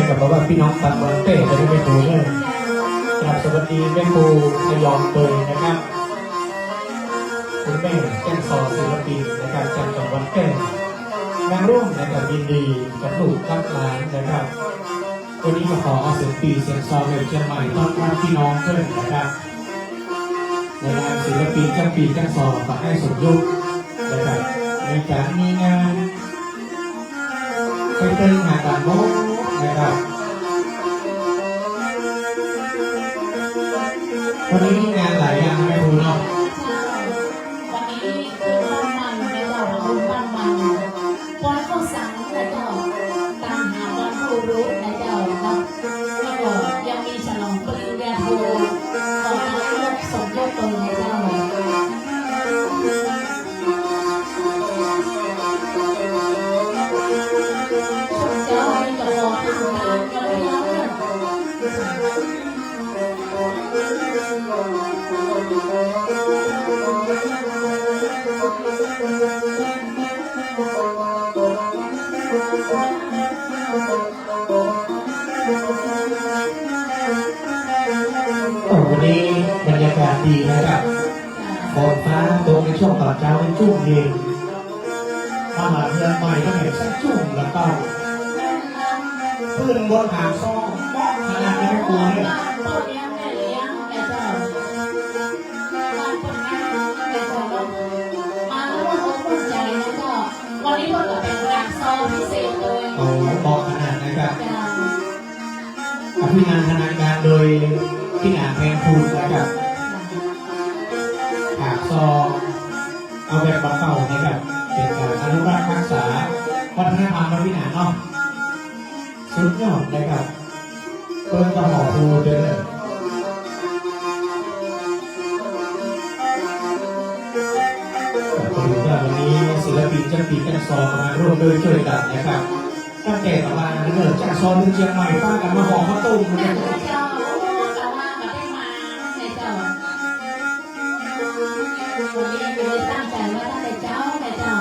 กับบอกว่าพี่น้องตำบลเต้จะได้ไม่ถูกเนี่ยกราบสวัสดีแม่ครูพยอมเตยนะครับคุณแม่แจ้งซอศิลปินนะครับจากจังหวัดเต้นางร่วมนะครับยินดีกับลูกทั้งหลายนะครับวันนี้มาขอเอาเสียงปีเสียงซอในเชียงใหม่ต้อนรับพี่น้องเพื่อนนะครับในงานศิลปินจ้างปีจ้างซอฝากให้สมยุคนะครับในการมีงานไปเติมงานการโม้นะครับวันนี้มีงานหลายอย่างไม่รู้เนาะวันนี้คือบ้านมันในเราบุญบ้านมันวัดข้าวสังนะเจ้าตามหาวันครูรู้นะเจ้าเนาะแล้วก็ยังมีฉลองปริญญาโทของลูกสมยศตัวนะเจ้าเจ้าให้ตลอดทางการกันเลยนะวันนี้บรรยากาศดีนะครับฝนฟ้าตกในช่วงตอนเช้าเป็นชุ่มเย็นถ้ามาเพื่อนใหม่ก็เห็นสักชุ่มแล้วก็เพื่อนบนหางซองป้องขนาดนี้ไม่กลัวเลยวันนี้เราเป็นรักซอพิเศษเลยโอ้บอกขนาดนะครับอภินันทนาการโดยพี่หนาแพงคูณนะครับหากซอเอาแบบเก่าๆนะครับเป็นการอนุรักษ์รักษาวัฒนธรรมและวิถีเนาะสุดยอดนะครับเพิ่มต่อหอคูเดินเลยวันนี้ศิลปินจ้างปีจ้างซอมาร่วมด้วยช่วยกันนะครับตั้งแต่ประมาณเริ่มจากซอเมืองเชียงใหม่ป้ากันมาห่อข้าวต้มนะครับวันนี้เลยตั้งใจว่าถ้าได้เจ้าได้เจ้า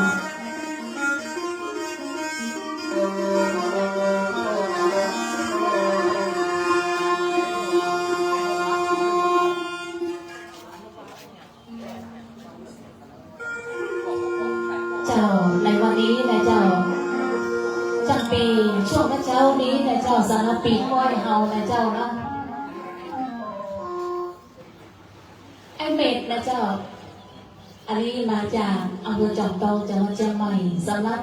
ในวันนี้นะเจ้าจำปีช่วงพระเจ้านี้นะเจ้าสารปีไหว้เฮานะเจ้าเนาะไอเมดนะเจ้าอันนี้มาจากอำเภอจอมโตจังหวัดเชียงใหม่สำหรับ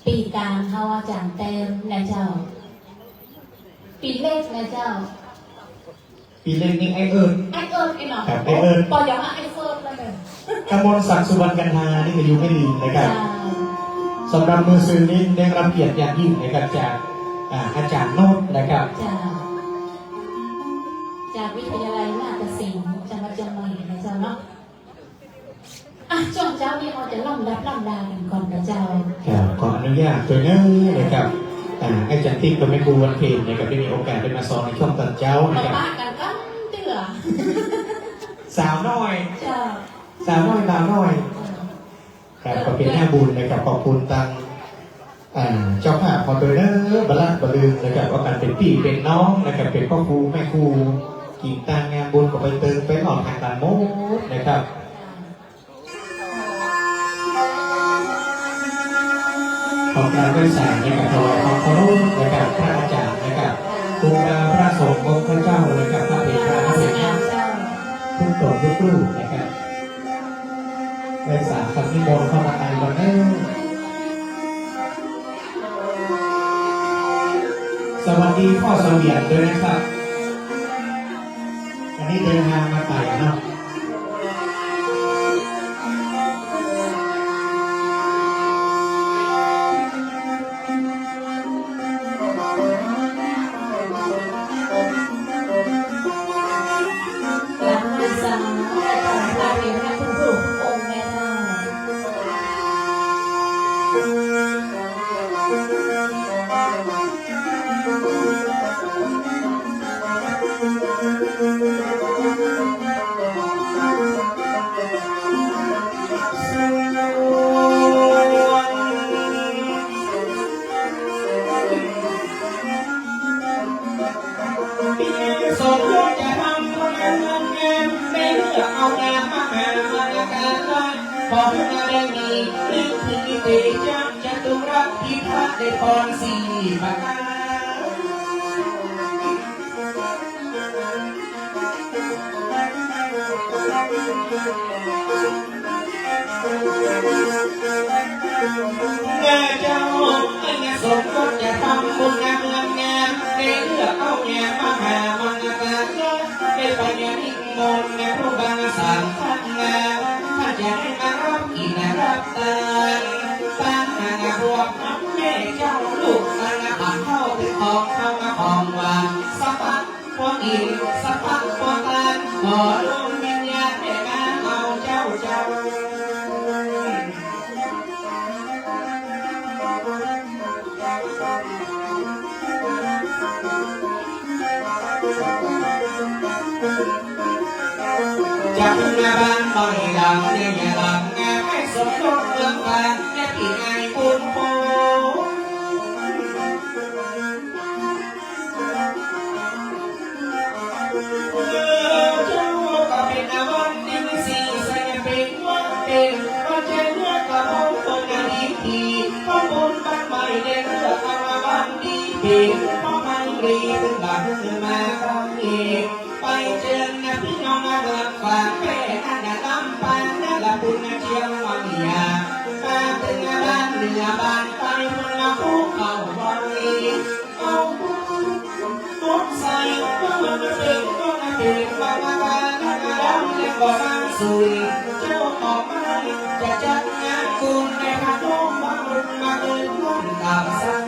ปีการเฮาอาจารย์เต็มนะเจ้าปีเล็กนะเจ้าปีเล็กนี่ไอเอิญไอเนาะไอเอิญปออย่างว่าไอเฟิร์นเลยกมลศักดิ์สุวรรณกันธานี่ก็อยู่ไม่ลืมนะครับสำหรับมือซื้อนี้ได้รับเกียรติอย่างยิ่งนะครับจากอาจารย์โน้ตนะครับจากวิทยาลัยนาฏศิลป์จังหวัดเชียงใหม่นะเจ้าเนาะช่วงเช้านี้เราจะล่ำดากันก่อนนะเจ้าขออนุญาตตัวนี้นะครับอาจารย์ติ๊กก็ไม่กลัววันเพลงนะครับได้มีโอกาสได้มาสอนในช่วงตอนเช้านะครับป้ากันก็เตื่อสาวน้อยสาวน้อยบ่าวน้อยครับก็เป็นหน้าบุญนะครับขอบคุณตังเจ้าภาพพอตัวเนอร์บลัดบลืมนะครับว่าการเป็นพี่เป็นน้องนะครับเป็นพ่อครูแม่ครูกิ่งตางานบุญก็ไปเติมไปหลอดทางการโม้นะครับขอบการด้วยสายนะครับถวายความเคารพนะครับพระอาจารย์นะครับครูบาพระสงฆ์องค์พระเจ้านะครับพระเอกพระเอกทุกตนทุกรูปนะครับในสารคำนิมนต์เข้ามาในวันนี้สวัสดีพ่อเสวียนด้วยนะครับอันนี้เดินทางมาไต่เนาะ มยศจะทำคนงานเงินงานไม่เลือกเอางานมาหามาการได้พอพนาได้มีนึกถึงเตจักจะตุรักพิพัฒน์ได้พรสี่ประการแม่เจ้าไอ้เงาสมยศจะทำบุญงานเงินงานได้เลือกเอาแง่มาหามันการได้ไปงานนิมนต์แม่พระบางสามท่านงานถ้าจะให้มารับกินรับตาตั้งงานบวกน้ำแม่เจ้าลูกงานผ่านเข้าถึงของเข้ามาของหวานสัพพะพวกอินสัพพะพวกตาขอลงวิญญาณแม่มาเอาเจ้าเจ้าจากงานบ้านบ่อยดังเนี่ยอย่าหลังงานให้สมยศเมืองบ้านและพี่ไอ้บุญโพเจ้าก็เป็นอาวันดิ้งสีใส่เป็นว่าเป็นว่าเจ้าเนื้อก็มองคนดีดีเพราะบุญบ้านใหม่เด็กเลือกเอามาบ้านดีเป็นเพราะไม่รีถึงบ้านมาครั้งนี้ไปเจอหน้าพี่น้องมาเบิกฝากแม่นั่นน่ะลำปางนั่นละบุญเชียงวังยามาถึงบ้านเหนือบ้านไปมันมาภูเขาบ่อยเอารถใส่ก็มันเป็นก็เป็นบางบ้านดำและบ่บางสุยเจ้าออกมาจะจัดงานบุญในพระโลกมาบุญมาเดินบุญตามสัง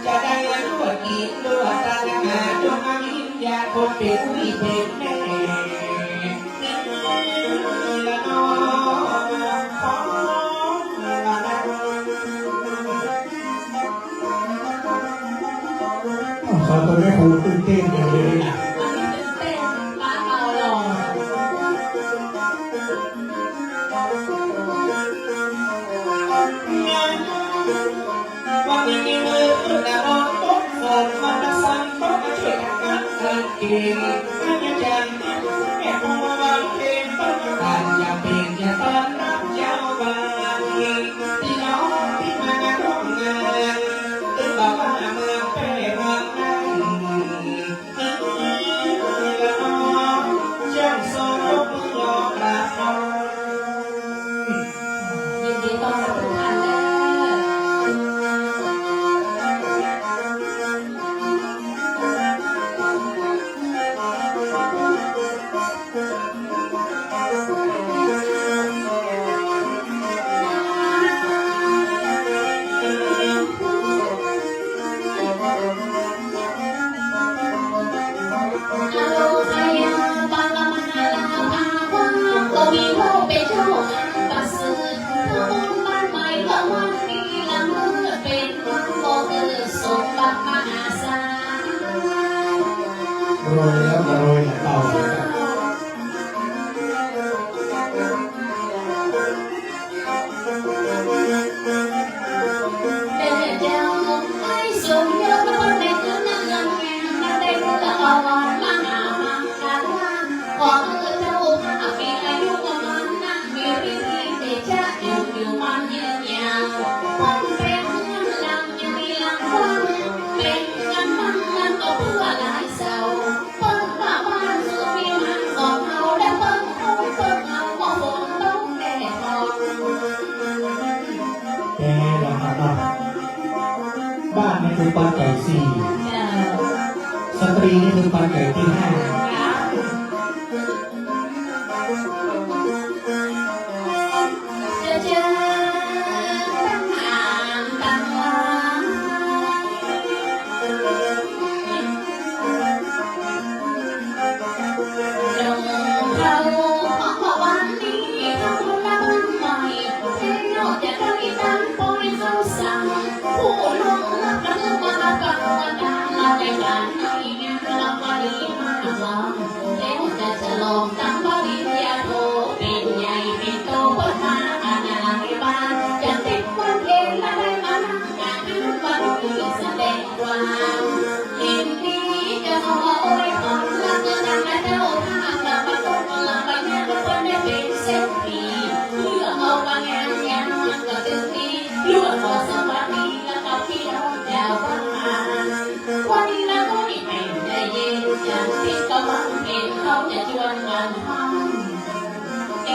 จะได้ด้วยกินด้วยตาหาดวงอาวิญญาคนเป็นวิเป็นแม่ละนอของละนขอตัวแม่ครูตื่นเต้นอย่างเลยนะเต้นป้าเมาหล่อว่ามีมือแต่มองต้นฝนมันสั่นต้นช่วยกันกันเองถ้าจะจันแม่ผู้วางเพลงต้นการจะเป็นจะต้อนรับเจ้าบ้านพี่น้องที่มางานร่วมงานตึงบอกว่าเมืองเป้เมืองนั้นละน้องเจ้าทรงยกมือยกราบน้องยินดีต้อนรับทุกท่านเลยโรยแล้วก็โรยเต่าบ้านนี่คือปันไก่สี่สตรีนี่คือปันไก่ที่ห้ายินดีจะขออวยพร เราจะชวนกันทำแ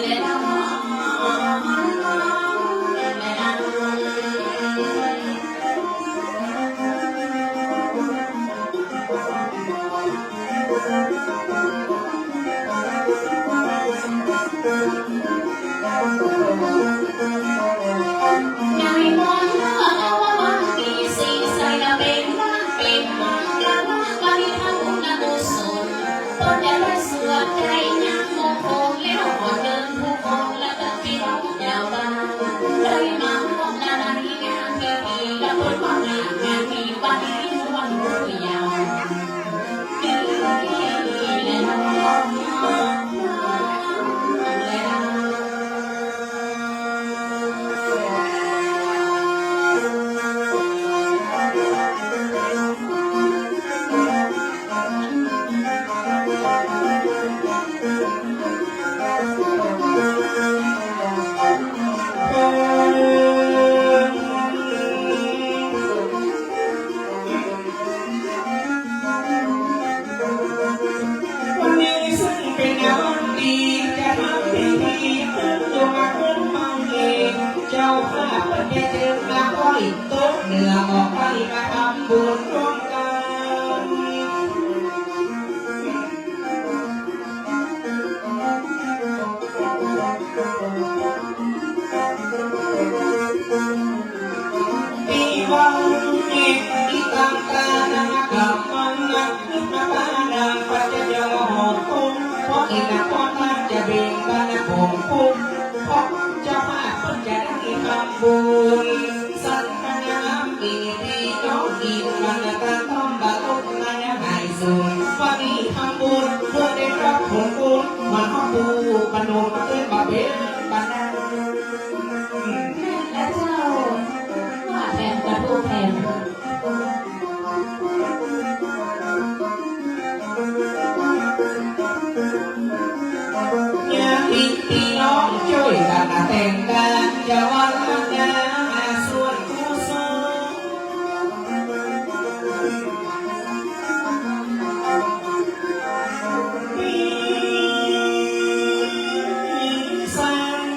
ละทำใจยังมองโค้งแล้วก็เดินผู้คนและก็พี่น้องยาวบ้านเลยมาพบนานาที่งานที่ดีและเปิดความงานงานมีวันนี้วันรู้ยาวและน้องเจ้าภาพประเทศเดินมาก้อยโต๊ะเหนือออกไปมาทำบุญร่วมกันปีวันนี้อีตังกานากับมันนักนึกมาบ้านนางปัจจยมหอดคุ้มเพราะอีนักความมันจะเบ่งบ้านผมคุ้มเพราะเจ้าภาพจะได้ทำบุญสัตว์น้ำปีพี่น้องกินมันการต้อมบาลุกมันหายสูงวันนี้ทำบุญเพื่อได้รับผลบุญมันห้องบูปนมเต้นบาเบนบานาและเจ้าว่าแทนกระทู้แทนพี่น้องช่วยกันแต่งกันจะวันนาส่วนกุศลสัง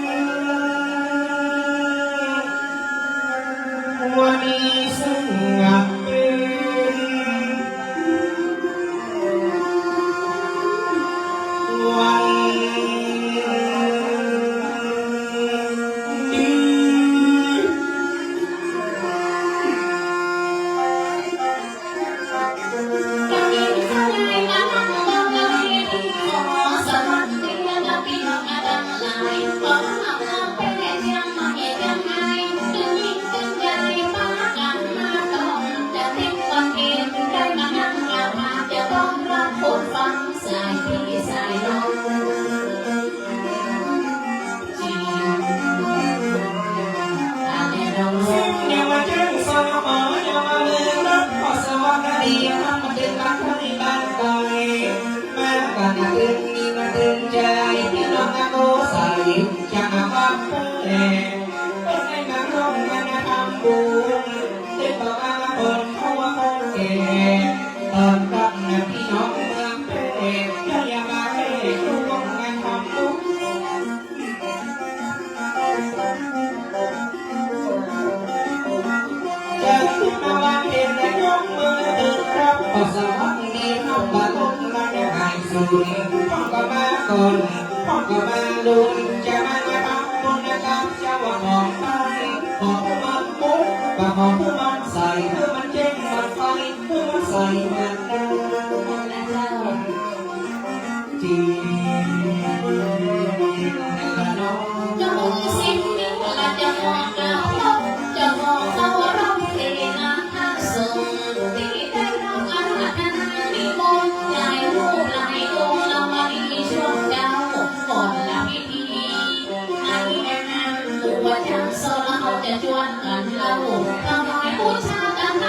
วันนี้ซึ่งเป็นวันจะมาบ้านเพื่อนเป็นในงานร้องงานทำบุญเด็กต่อมาเปิดเขาว่าคนแก่ตอนรับนะพี่น้องเมืองเพชรอย่ามาเล่ร่วมงานทำบุญจะขึ้นมาบ้านเห็นและยกมือรับขอสวัสดีน้องบาลุกมาได้หายสูญพ่อก็มาก่อนพ่อก็มาลุนจะมาทำบุญนะครับเจ้าว่าหอมไปหอมมันปุ๊บว่าหอมเพื่อมันใส่เพื่อมันเจ๊งมันไฟเพื่อมันใส่มันได้และเจ้าจีและน้องจะมุ่งสิ้นมิ่งและจะมองดาวลบจะมองเขาร้องเพลงงานท่าส่งตีได้รับอาราธนานิมนต์หลายรูปหลายองค์เรามาดีช่วงเก้าก่อนละพิธีให้งานตัวจังโซเราจะชวนกันเล่าทำไมบูชากัน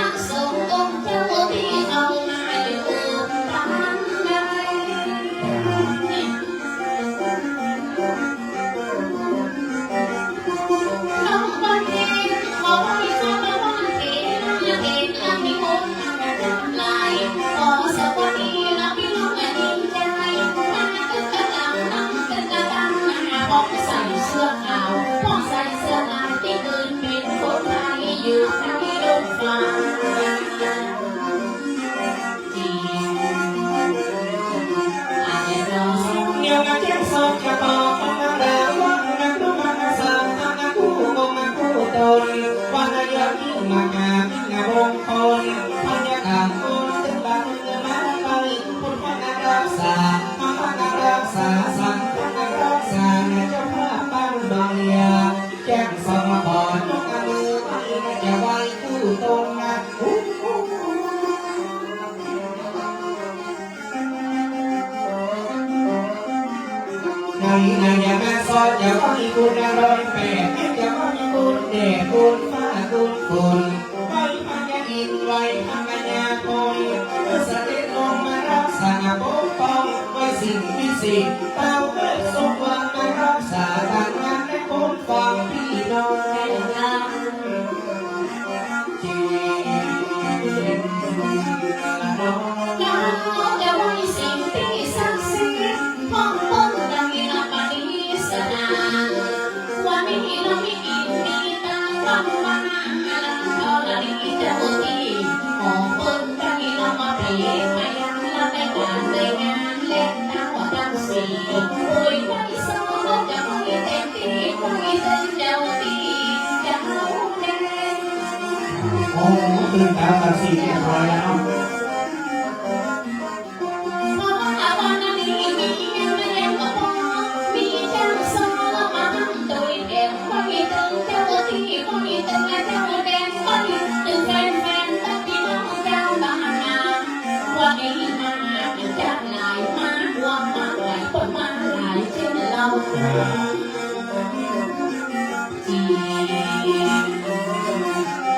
นายมาซอยจะก็มีคุณอร่อยแปดจะก็มีคุณแดดคุณฟ้าคุณฝนไว้พักอินไว้พักยาคอยเสด็จลงมารักษาปกป้องไว้สิ่งวิเศษเต้าเกิดสมหวังมารักษาทางงานและคนฟังพี่น้องจีน้อง จะไว้สิ่งที่ศักดิ์สิทธิ์ของต้นดังนาปฏิสดาวันนี้เราไม่กินมีตังวันมาเท่านี้จะเมื่อกี้หอเปิ้ลดังนามาเปลี่ยนมายังเราในการในงานเล่นน้ำว่าดังสีโอ้ยไม่สนจะไม่เต็มที่ไม่เต็มเจ้าที่จะเอาแน่ โอ้ตื่นตาตัดสีเรียบร้อยแล้ว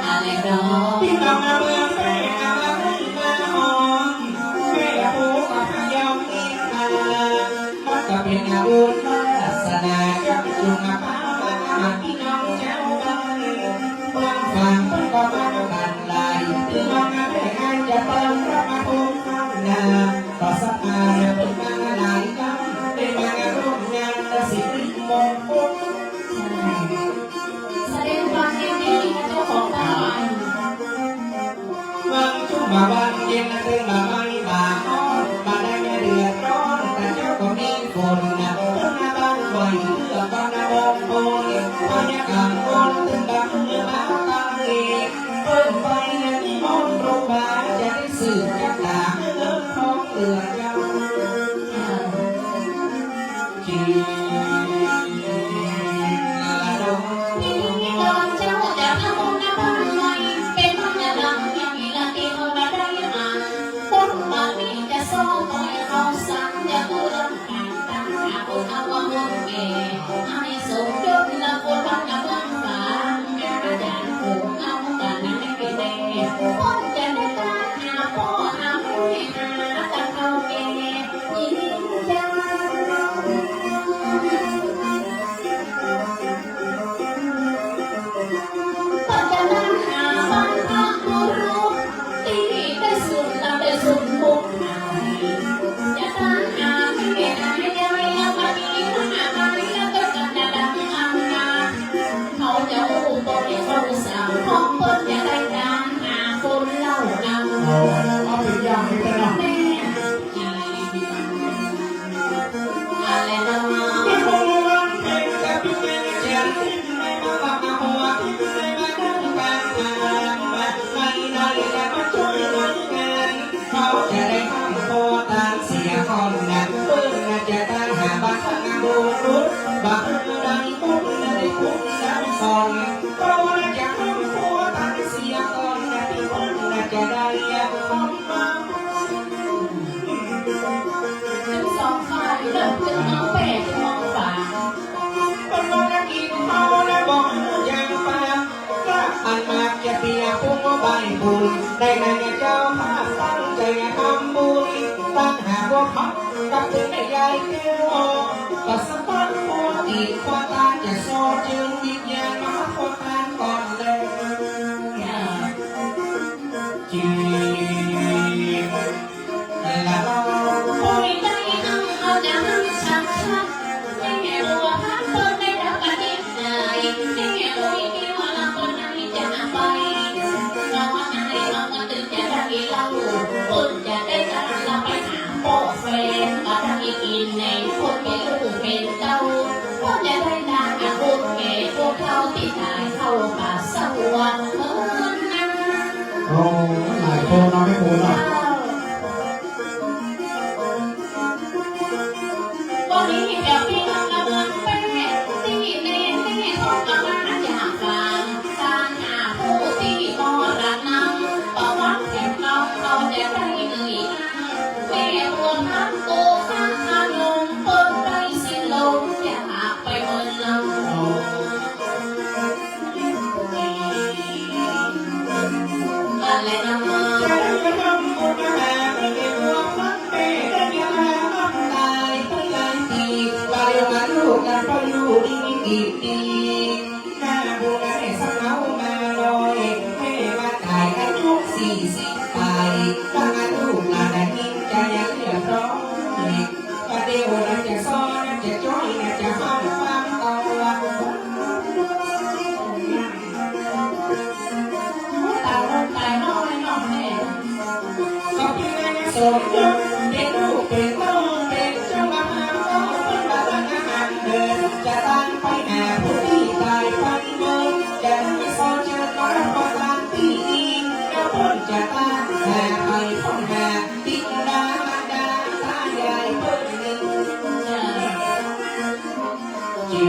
อะไรหรอ พี่น้องมาเมืองแพร่มาให้มาหอมแม่ผู้กับพยองอีกมามันก็เป็นอาวุธวาสนาจับจุงมาพามาพี่น้องเจ้าบ้านเมืองฝั่งมันก็มากันหลายพี่น้องมาแม่ให้จะเปิดพระมาภูมิข้างหน้าต่อสักมาเพิ่งมาหลายครั้งได้มาร่วมงานและสิริมงคล แสดงความยินดีกับเจ้าของบ้าน มันชุ่มมาบ้านเย็นนะถึงมาไม่มาอ้อนมาได้ไม่เดือดร้อนแต่เจ้าก็มีคนนะเพิ่งมาบ้านบ่อยเพื่อบ้านนะองค์โอยพอยากางคนถึงดังเมื่อมาตายเพิ่มไปนะที่มนต์โรงพยาบาลจะได้สืบจากตาเมื่อของเตือนเจ้าจีละดง นี่ตอนเจ้าจะทำน้ำมันใหม่เป็นพญานาคยังมีลาตีเขามาได้อ่านคนมามีจะซ้อมคอยเขาสั่งจะพูดการตั้งหาคนเอาว่าหุ่นเก๋ให้สมยศละคนบ้านกับบ้านฟ้าอาจารย์ผูกเอากันนั้นไม่เป็นเด็กคนจะได้การหาพ่อหาแม่หาแต่เขาเก๋ยิ่งใจ ปัจจนาหาบังคับบุรุษที่ได้สุดเราได้สุดมุกหายจะตามหาไม่เห็นอะไรยังมาดีหาอะไรแล้วก็จะดังอังนาเขาจะอู้บริเขาสั่งของเปิ้ลจะได้การหาคนเล่านำ เอาเป็นอย่างนี้กันเนาะ แม่อะไรนะ ที่คงวันเพ็ญกับพี่แม่เชียงที่ไม่มาบักมาหัวที่ไม่มาดังการงานมาไม่ได้แต่มาช่วยงานเขาจะได้ทำโคตามเสียคนนั้นเพื่อจะได้หาบัตรบูรุษบัตรดังคุณได้คุณดังสอนเพราะว่าจะทำโคตามเสียคนนั้นที่คุณจะได้คนมา ทั้งสองฝ่ายเริ่มจะมองแปดมองฝา เป็นวันนักกินเขาและบอกอย่างปากก็อันมากจะเปียกพุ่งใบบุญได้ในเจ้าภาพตั้งใจทำบุญตั้งหาว่าพักกับถึงในยายเที่ยวก็สะบัดหัวอีกว่าตาจะโซ่จึงวิญญาณมาโคตานก่อนเลยจีละ โอ้ยได้เอาจะทำชักไม่เห็นว่าพักคนได้รับการดีใจไม่เห็นว่าที่ว่าเราคนไหนจะไปเราว่าไหนเราก็ตื่นจะได้เราคนจะได้การเราไปหาโปแฟนก็ได้กินในคนเป็นลูกเป็นเต้าก็จะได้ด่าพวกแก่พวกเขาที่ตายเข้าป่าสวรรค์เมื่อนั้น โอ้หลายคนเนาะไม่พูดเนาะ วันนี้เดี๋ยวพี่น้องกำลังเป็นที่เน้นที่เขากำลังจากฟังการหาผู้ที่มรณะประวัติแห่งเราจะได้เหนื่อยแม่รวมทั้งตัวข้าอารมณ์เปิดใจสิ้นลม ดีดีหน้าบุญให้สักเมามาลอยให้มาตายอายุ40ไปถ้าลูกหลานยิ้มใจยังเรียบร้อยประเดี๋ยวน่าจะซ้อนน่าจะจ้อยน่าจะห้ามความเอาละตาลงตายน้อยน้องแม่ ก็เพียงสมยศเป็นลูกเป็นน้องเป็นเจ้ามาหาพ่อเป็นบาลอาหารเดินจะตามไปหาผู้ที่ตายไปเมื่อจะไม่ซ้อนเจอก็รับก็ตามที่ดีแล้วพ้นจะตามหาไปพ้นหาติดดาตายายเพิ่งหนึ่งจี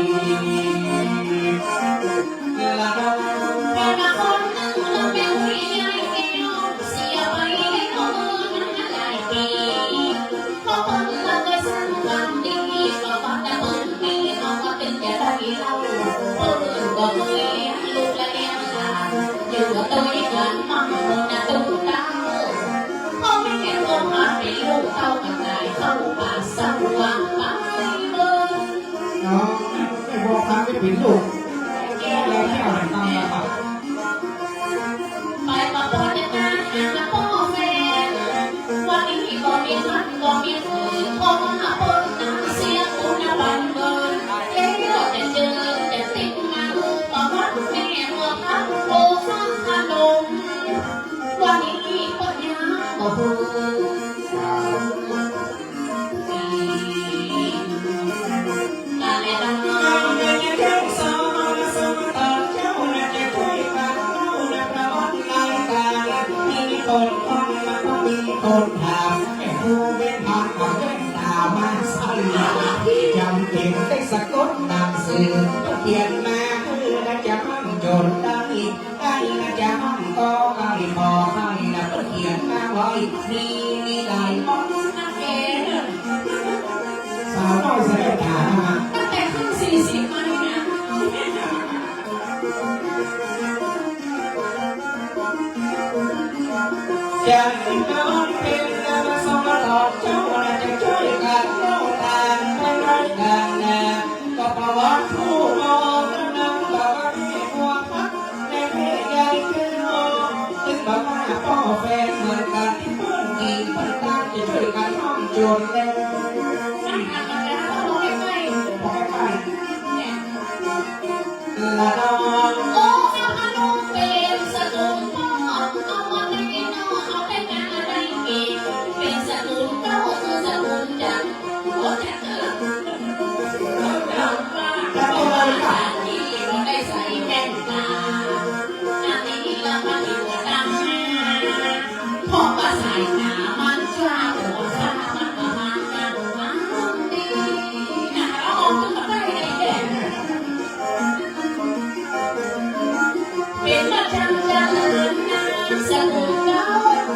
ละน้อง แต่ละคนนึงเราเป็นผู้ใหญ่แก้วเสียไปได้น้องมันหลายปีเพราะคนเราเคยสร้างความดีก็บอกแต่เพิ่นมีน้องก็เป็นแต่ละที่เราเพิ่นก็เคยลูกและเลี้ยงหลานอยู่กับตัวเองมั่งนะตุ้มตามพ่อแม่ก็มาเป็นลูกเข้ากันได้เข้าป่าสว่างไปเบิ่ง น้องไม่บอกทางไม่เป็นลูกแล้วที่เอาตามมาครับ ไปมาพอจะมาหาพ่อแม่วันนี้ก็มีมันก็มีคืนพอมาพบน้ำเสียงคุณวันเบิร์แล้วจะเจอจะติดมาบอกว่าแม่เมื่อพักโอ้ฟังขนมวันนี้ก็ยังก็พูอะไรนะ เอาเงินเจ้าสาวมาสมตอนเจ้าน่าจะช่วยกันเล่านะประวัติรายการมีคนฟังมาก็มีคนถามแม่ผู้เป็นผ่านมาเล่นตามาใส่จำเป็นได้สะกดนามสื่อเขียนมาคือน่าจะมั่งจนได้ได้น่าจะมั่งก็ให้พอให้นะเขียนมาไว้มีหลายบ้อง นักเอ๋ สาวน้อยเสด็จถามมา ตั้งแต่ขึ้น40มาเนี่ย จะน้องเป็นมาสมตอบเจ้าน่าจะช่วยกันเล่าทางไม่ร้อยกันนะก็ประวัติผู้มองน้ำบอกว่ามีหัวพักในเพศใหญ่ขึ้นโอถึงบอกว่าพ่อแฟนเหมือนกันที่เพื่อนกินเพื่อนตามจะช่วยกันท่องจนเร็ว นั่งอ่านมาแล้วเราไม่ไป พอไปละน้อง โอ้ข้าพนมเป็นสกุลพ่อเอามาได้น้องเอาได้งานอะไรกินเป็นสกุลเก้าคือสกุลจันโอ้แต่เธอเราดังมากเราดังที่เราได้ใส่แว่นตาอันนี้เรามาอยู่ดังพอมาใส่หนามันกล้าหัวข้ามันมาหากันมันดีนะเราออกขึ้นมาได้เลยเด่น เป็นประจำจันทร์นาสกุลเก้า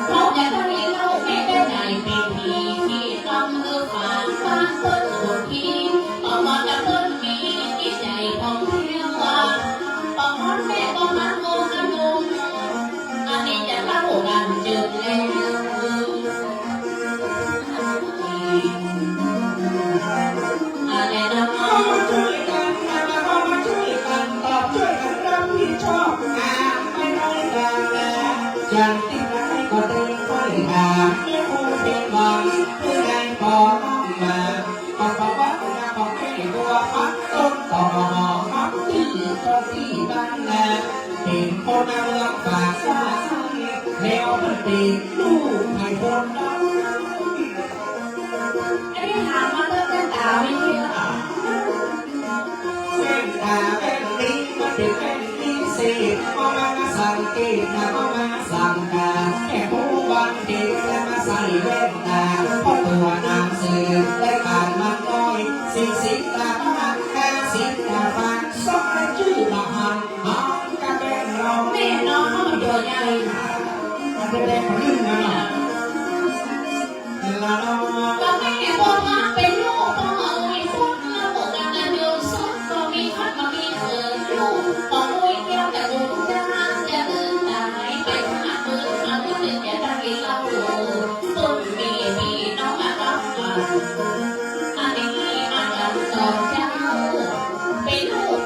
เราอยากได้เราไม่ได้ใจเป็นทีที่ต้องฝากบ้านเพิ่นหัวพี่ต่อมาจะเพิ่นมีจิตใจของเที่ยวต่อมาแม่ก็มาโมขนมอันนี้จะเล่ากันจนแล้วอะไรนะ เข้ามาช่วยกันเข้ามาช่วยกันตอบช่วยกันรับผิดชอบไม่ร้อยกันนะจันที่ไหนก็เดินค่อยหาไม่คงเป็นหวังเพื่อให้พอมาบอกว่าบอกให้ตัวพักต้นต่อพักที่ต้นที่บ้านนาเป็นคนนำลักฝากว่าแล้วมันเป็นลูกให้คนนั้น ไอ้ถามมาเลิกกันตาไม่เยอะ เป็นตาเป็นลิ้นมันเป็นเป็นลิ้นสิเอามาสังเกตนะเอามาสั่งกาแค่ผู้บังเด็กแล้วมาใส่แว่นตาเพราะตัวนางสื่อได้ผ่านมาน้อย40 ตาบ้าน50 ตาบ้านสองชื่อละหันหางกะเป็นเรา แม่น้องเขามันตัวใหญ่ มันเป็นเด็กคนอื่นนะละน้อง ก็แม่พ่อมาเป็นลูกพ่อมีคนละบอกกันนะเดียวสุดก็มีพัดก็มีเขินลูกพ่ออุ้ยแก้วแต่อุ่นจะจะเดินตายไปหาเพื่อนมาที่จะได้เล่าต้นมีน้องมารับกันอันนี้มาจากตอนเจ้าเป็นลูก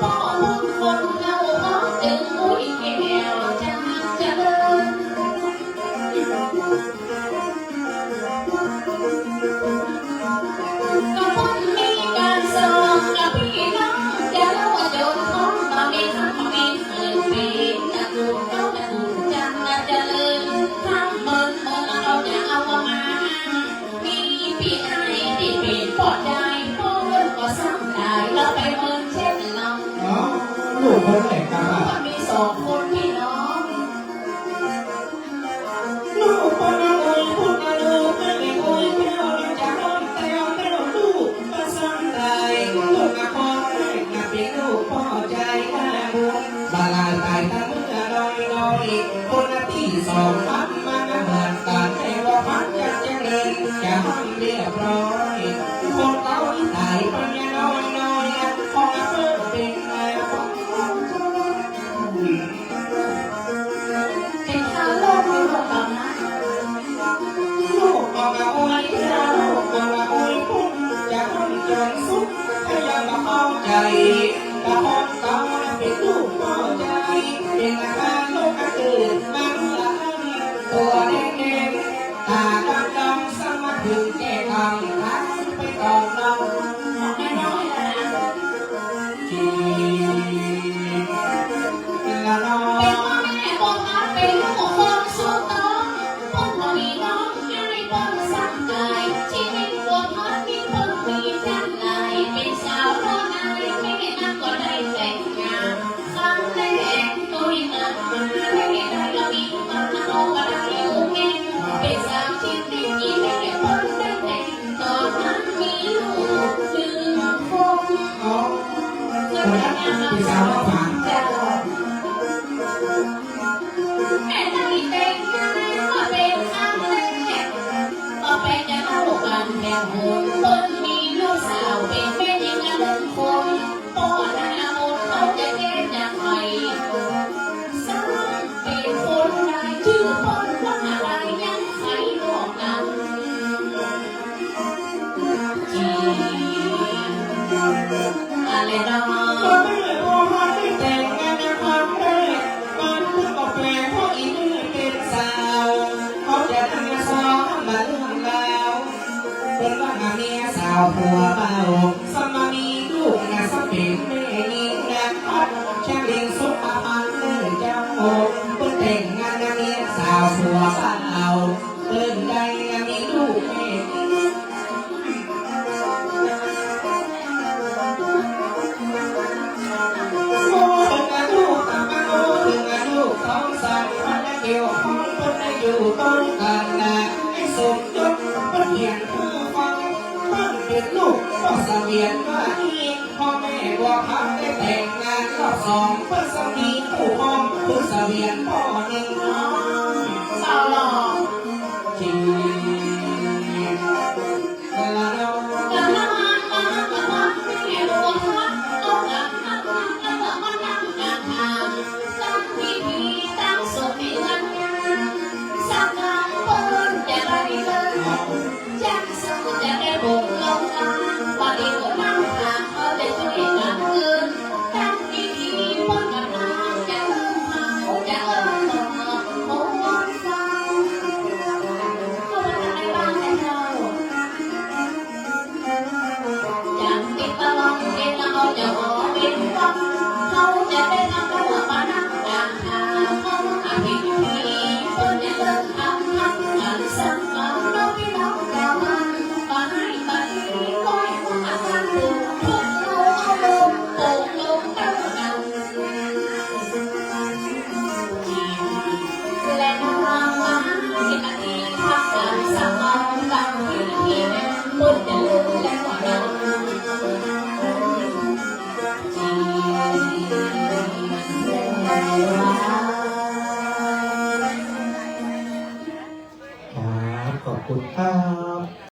อุ้ยแก้วจะเจริญก็คงมีการส่งกับพี่น้องจะเล่าจนท้องมามีทั้งมีคืนปีจะดูเขาจะดูจังเจริญทั้งเมืองเราจะเอามามีพี่ไอ้ที่เป็นปอดใจพวกเรื่องก็ซ้ำได้เราไปเมืองเช่นเรา อ๋อลูกคนแต่งกันอ่ะ มีสองคนพี่น้อง ลูกคนละโอยพูดละลูกไม่ได้โอยแก้วจะร้องแต่เอาแต่ลูกก็ซ้ำได้ลูกมาพ่อแม่มาเป็นลูกพ่อใจได้บุญบาลายตายตั้งเมื่อน้อยคนละที่สองพันมันเหมือนกันแต่ว่าพันจะเจริญจะห้องเรียบร้อยคนเก่าที่ตายปัญญาน้อยพอมาเพิ่มเป็นแล้ว เป็นชาวโลกไม่หมดหรอกนะ ลูกบอกว่าโอ้ยเจ้าลูกบอกว่าโอ้ยพุ่งอย่าทำจนสุดให้ยอมมาเข้าใจแต่พอตอนเป็นลูกเข้าใจเป็นอาการลูกก็คือมันหลังตัวเด็กๆตาดำๆสมาถึงแก่กำทักไปก่อนเรา บอกน้อยๆนะ จีละน้อ เป็นพ่อแม่บอกว่าเป็นลูกคนสุดท้องคนบ่มีน้องให้คนสักใจชีวิตตัวพ่อมีคนมีจังไรเป็นสาวน้อยไม่ได้นั่งก็ได้แต่งงานครั้งแรกตัวนักมาไม่ได้ก็มีมาเอาก็ได้อยู่เองเป็นสาวชีวิตที่ไม่ได้คนได้แต่งตอนนั้นมีลูกจึงคง อ๋อคนนั้นเป็นสาวน้องหวาน แม่ตั้งแต่งงานก็เป็นครั้งแรกต่อไปจะเล่ากันแม่หุ่นคนมีลูกสาวเป็นแม่หญิงหนึ่งคนพ่อหน้าหมดเขาจะแก้จากใครสร้างเป็นคนใดชื่อคนว่าอะไรยังใครบอกกันจีอะไรเนาะ ก็ไม่รู้ว่าที่แต่งงานในความแรกมันเพิ่งออกแปลเพราะอีนี่เป็นสาวเขาจะทำสองมาเรื่องราวเป็นว่ามาเมียสาวผัวเบาสมามีลูกนะสเป็นแม่ยิงนะพัดแช่เลี้ยงสุขภัณฑ์เลยเจ้าโอ้เพิ่งแต่งงานนะเมียสาวผัวเบาเพิ่งได้นะมีลูกแม่ โอ้ถึงอายุตามมาโอ้ถึงอายุต้องสั่งมันเกี่ยวข้องคนได้อยู่ต้องกันนะให้สมยศมันเพียงผู้ฟังมันเป็นลูกก็เสวียนว่าที่พ่อแม่ว่าพักได้แต่งงานรอบสองเพื่อสามีผู้ห้องเพื่อเสวียนพ่อหนึ่งน้อง สาวหล่อ จีเวลาเรา กันละมันมาละมันแม่บัวพัดเอากันมาแล้วก็มานั่งกันทางตั้งพิธีตั้งศพให้กันงานสักการะเปิ้นจะได้เลยจักสักจะได้บุกลงกลางวันนี้ก็นั่งทางเขาได้ช่วยกันคืนตั้งพิธีเปิ้นกันนางจะเริ่มเมาจะเริ่มหลอกโอ้ยฟังเขาว่าอะไรบ้างแต่เรา จากติดตลอดเวลาเขาจะขอเป็นฟังเขาจะได้ทำตัวมานั่งกลางทางเขาอาภิพิธีเพื่อจะเลิกทำกันสักก่อนเราพี่น้องเรามันมาให้ไปคอยว่ากันถูกทุกโลเอาลงโป่งลงเต้ากันและนางมาให้อดีตทักกันสักก่อนกันที่พี่แม่บุญจะลืมและกว่านั้น ครับขอบคุณครับ